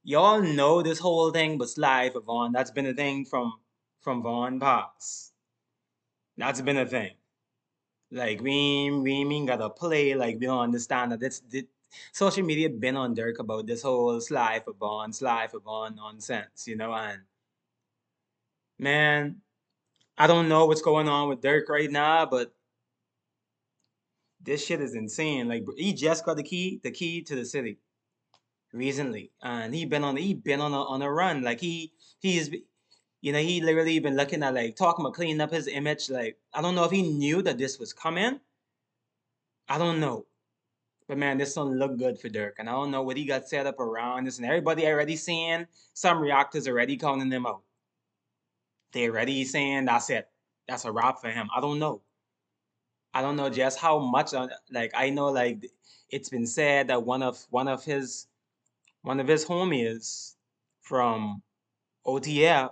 Y'all know this whole thing was live for Vaughn. That's been a thing from Vaughn Pass. That's been a thing. Like we ain't gotta play. Like we don't understand that social media been on Dirk about this whole slide for Vaughn nonsense, and man, I don't know what's going on with Dirk right now, but this shit is insane. Like he just got the key to the city recently, and he been on a run. Like he's he literally been looking at like talking about cleaning up his image. Like I don't know if he knew that this was coming. I don't know, but man, this don't look good for Dirk, and I don't know what he got set up around this, and everybody already seeing some reactors already counting him out. They already saying that's it, that's a wrap for him. I don't know just how much. Like I know, like it's been said that one of his homies from OTF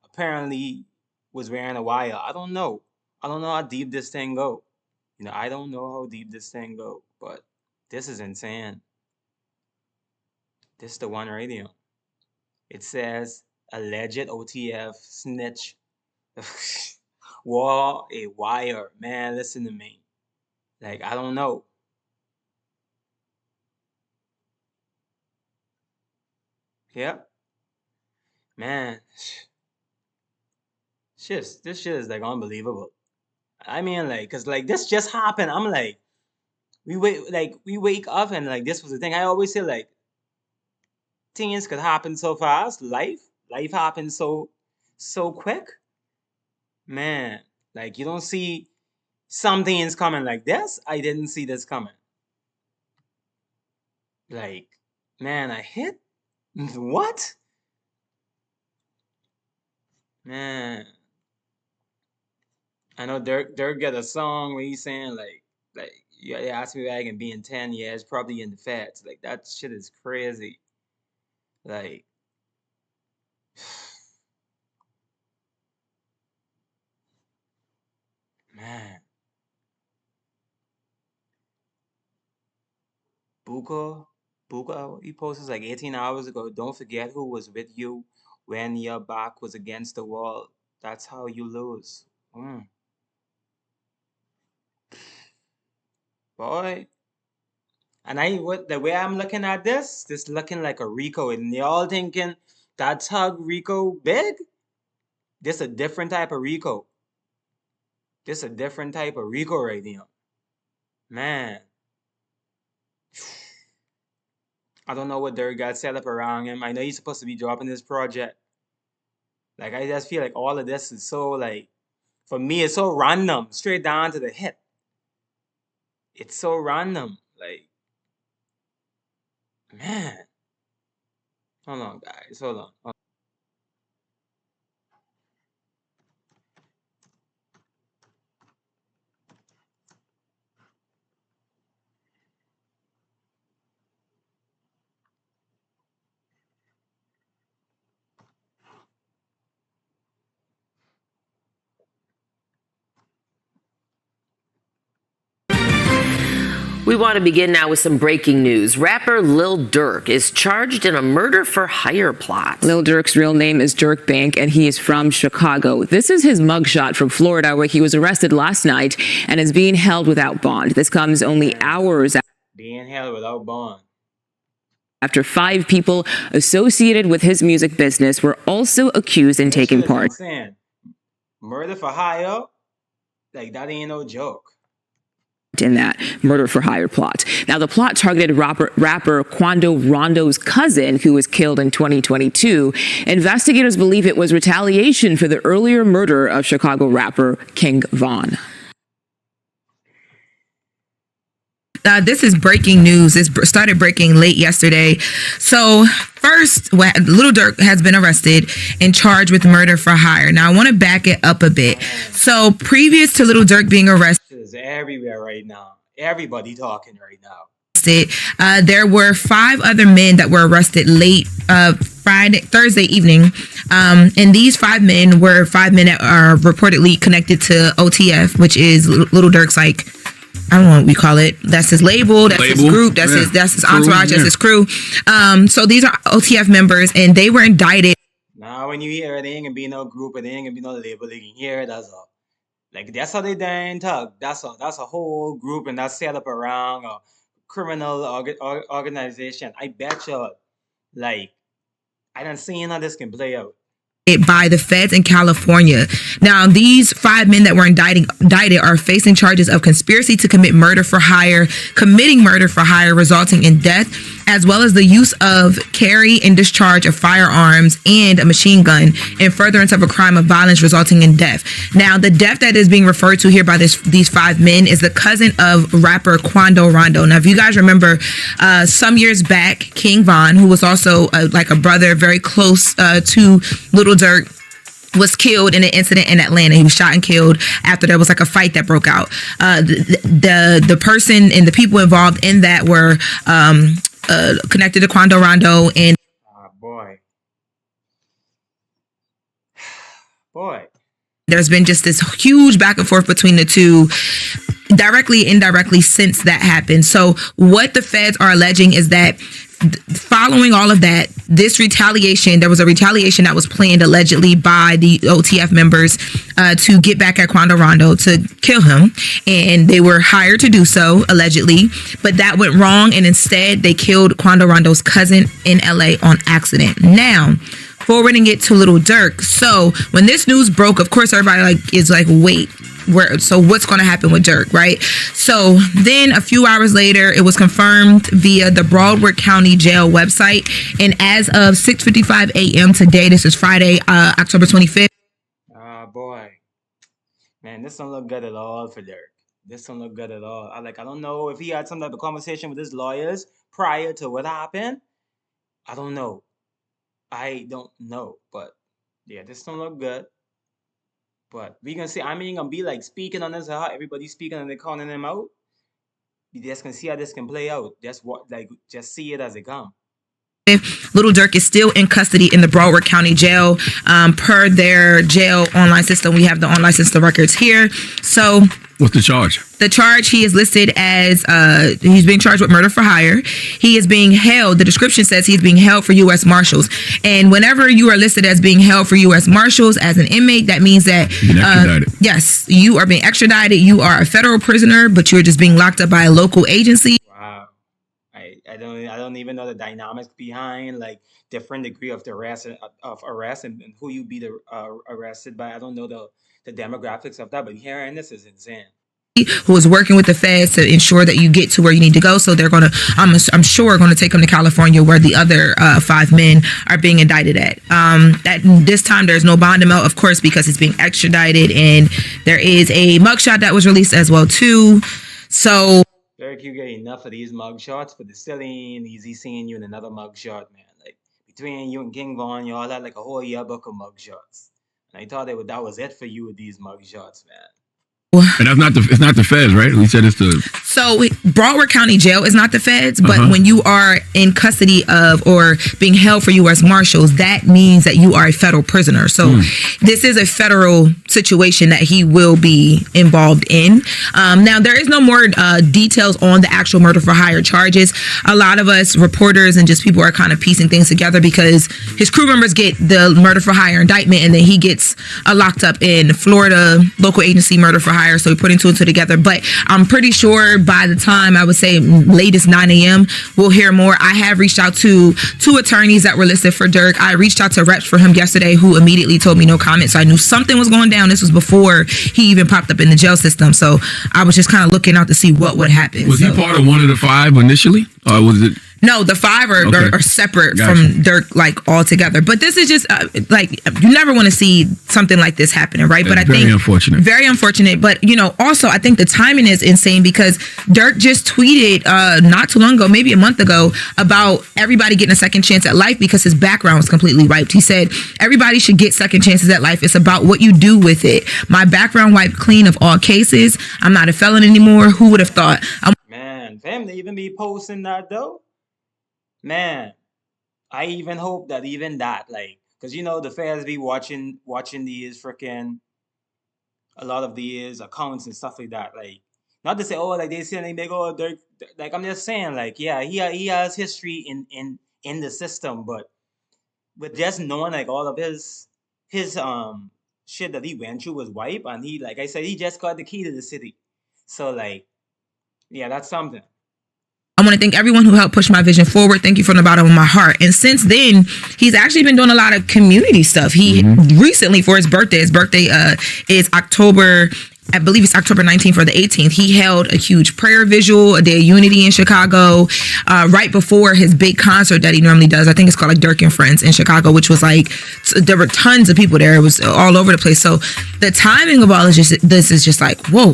apparently was wearing a wire. I don't know. I don't know how deep this thing go. I don't know how deep this thing go, but this is insane. This is the one radio. It says alleged OTF snitch wore a wire. Man, listen to me. Like I don't know. Yeah, man. This shit is like unbelievable. I mean, like, cause like this just happened. I'm like, we wake up and like this was the thing. I always say like things could happen so fast. Life happens so quick, man. Like you don't see some things coming like this. I didn't see this coming. Like, man, I hit what? Man, I know Dirk got a song where he's saying like yeah, they asked me where I can be in 10 years, probably in the feds. Like that shit is crazy. Like, man, Buka, Buka, he posted like 18 hours ago. Don't forget who was with you when your back was against the wall. That's how you lose. Mm, boy. And the way I'm looking at this looking like a Rico, and y'all thinking that's how Rico big? This a different type of Rico. This a different type of Rico right here. Man, I don't know what Dirk got set up around him. I know he's supposed to be dropping this project. Like I just feel like all of this is so like for me it's so random, straight down to the hit. It's so random. Like, man. Hold on, guys. Hold on. We want to begin now with some breaking news. Rapper Lil Durk is charged in a murder for hire plot. Lil Durk's real name is Durk Bank, and he is from Chicago. This is his mugshot from Florida, where he was arrested last night and is being held without bond. This comes only hours Being held without bond. after 5 people associated with his music business were also accused and taking part. Murder for hire? Like that ain't no joke. In that murder for hire plot. Now, the plot targeted rapper Quando Rondo's cousin, who was killed in 2022. Investigators believe it was retaliation for the earlier murder of Chicago rapper King Von. This is breaking news. It started breaking late yesterday. So first, Little Durk has been arrested and charged with murder for hire. Now, I want to back it up a bit. So previous to Little Durk being arrested, is everywhere right now. Everybody talking right now. There were 5 other men that were arrested late Thursday evening. And these 5 men were 5 men that are reportedly connected to OTF, which is Little Durk's like I don't know what we call it. That's his label. That's his group. That's his entourage. That's his crew. So these are OTF members, and they were indicted. Now, when you hear it, there ain't gonna be no group, it ain't gonna be no label. You can hear it, that's all. Like, that's how they dang talk. That's a whole group, and that's set up around a criminal organization. I bet you, like, I done seen how this can play out. By the feds in California. Now, these 5 men that were indicted are facing charges of conspiracy to commit murder for hire, committing murder for hire resulting in death, as well as the use of, carry, and discharge of firearms and a machine gun in furtherance of a crime of violence resulting in death. Now, the death that is being referred to here by these 5 men is the cousin of rapper Quando Rondo. Now, if you guys remember, some years back, King Von, who was also like a brother very close to Little Durk, was killed in an incident in Atlanta. He was shot and killed after there was like a fight that broke out. The person and the people involved in that were connected to Quando Rondo. And boy, there's been just this huge back and forth between the two, directly, indirectly, since that happened. So what the feds are alleging is that following all of that, this retaliation, there was a retaliation that was planned allegedly by the OTF members to get back at Quando Rondo to kill him. And they were hired to do so, allegedly. But that went wrong. And instead, they killed Quando Rondo's cousin in LA on accident. Now, forwarding it to Little Durk. So when this news broke, of course, everybody is like, wait. So what's going to happen with Durk, right? So then a few hours later, it was confirmed via the Broward County Jail website. And as of 6:55 a.m. today, this is Friday, October 25th. Boy. Man, this don't look good at all for Durk. This don't look good at all. I don't know if he had some type of conversation with his lawyers prior to what happened. I don't know. But yeah, this don't look good. But we gonna see. Gonna be like speaking on this. How everybody's speaking and they're calling him out. We just gonna see how this can play out. Just see it as it comes. Little Durk is still in custody in the Broward County Jail. Per their jail online system, we have the online system records here. So, what's the charge? The charge, he is listed as, he's being charged with murder for hire. He is being held, the description says he's being held for U.S. Marshals. And whenever you are listed as being held for U.S. Marshals as an inmate, that means that, yes, you are being extradited. You are a federal prisoner, but you're just being locked up by a local agency. Wow. I don't even know the dynamics behind, like, different degree of the arrest and who you be arrested by. I don't know the demographics of that, but hearing this is insane. Who is working with the feds to ensure that you get to where you need to go. So they're gonna, I'm sure, going to take them to California, where the other 5 men are being indicted at. At this time, there's no bond amount, of course, because it's being extradited, and there is a mugshot that was released as well too. So, Durk, you get enough of these mugshots, but it's still ain't easy seeing you in another mugshot, man. Like, between you and King Von, y'all had like a whole yearbook of mugshots, and I thought that was it for you with these mugshots, man. And it's not the feds, right? We said it's the. So Broward County Jail is not the feds, but when you are in custody of or being held for U.S. Marshals, that means that you are a federal prisoner. So this is a federal situation that he will be involved in. Now, there is no more details on the actual murder for hire charges. A lot of us reporters and just people are kind of piecing things together because his crew members get the murder for hire indictment, and then he gets locked up in Florida local agency murder for hire. So we're putting 2 and 2 together. But I'm pretty sure by the time, I would say latest 9 a.m., we'll hear more. I have reached out to 2 attorneys that were listed for Durk. I reached out to reps for him yesterday who immediately told me no comment. So I knew something was going down. This was before he even popped up in the jail system. So I was just kind of looking out to see what would happen. Was he part of one of the 5 initially? Or was it? No, the 5 are separate from Durk, like, altogether. But this is just like, you never want to see something like this happening, right? But I think very unfortunate. But also I think the timing is insane because Durk just tweeted not too long ago, maybe a month ago, about everybody getting a second chance at life because his background was completely wiped. He said everybody should get second chances at life. It's about what you do with it. My background wiped clean of all cases. I'm not a felon anymore. Who would have thought? Man, fam, they even be posting that though. Man, I even hope that like, because the feds be watching these freaking, a lot of these accounts and stuff like that. Like, Not to say, oh, like they say, they make, oh, like I'm just saying, like, yeah, he has history in the system, but with just knowing like all of his shit that he went through was wipe, and he, like I said, he just got the key to the city. So like, yeah, that's something. I want to thank everyone who helped push my vision forward. Thank you from the bottom of my heart. And since then, he's actually been doing a lot of community stuff. He recently, for his birthday is October, I believe it's October 19th or the 18th, he held a huge prayer visual, a day of unity in Chicago, right before his big concert that he normally does. I think it's called like Durk and Friends in Chicago, which was like, there were tons of people there. It was all over the place. So the timing of all of this is just like, whoa.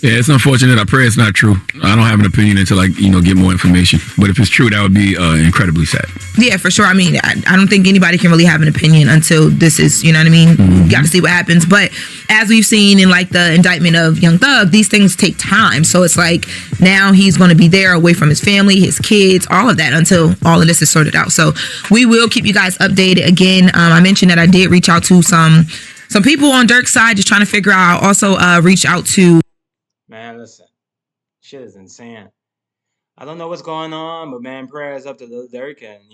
Yeah, it's unfortunate. I pray it's not true. I don't have an opinion until I, get more information. But if it's true, that would be incredibly sad. Yeah, for sure. I mean, I don't think anybody can really have an opinion until this is, you know what I mean? You got to see what happens. But as we've seen in like the indictment of Young Thug, these things take time. So it's like now he's going to be there away from his family, his kids, all of that until all of this is sorted out. So we will keep you guys updated. Again, I mentioned that I did reach out to some people on Durk's side, just trying to figure out. Also reach out to. Man, listen, shit is insane. I don't know what's going on, but man, prayers up to Lil Durk and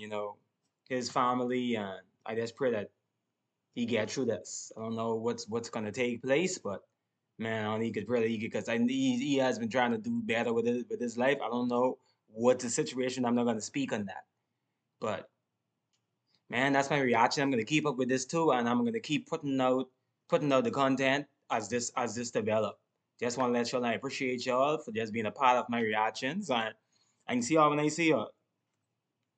his family, and I just pray that he get through this. I don't know what's gonna take place, but man, I don't he could really because he has been trying to do better with his life. I don't know what's the situation. I'm not gonna speak on that, but man, that's my reaction. I'm gonna keep up with this too, and I'm gonna keep putting out the content as this develop. Just want to let y'all know I appreciate y'all for just being a part of my reactions, and I can see y'all when I see y'all.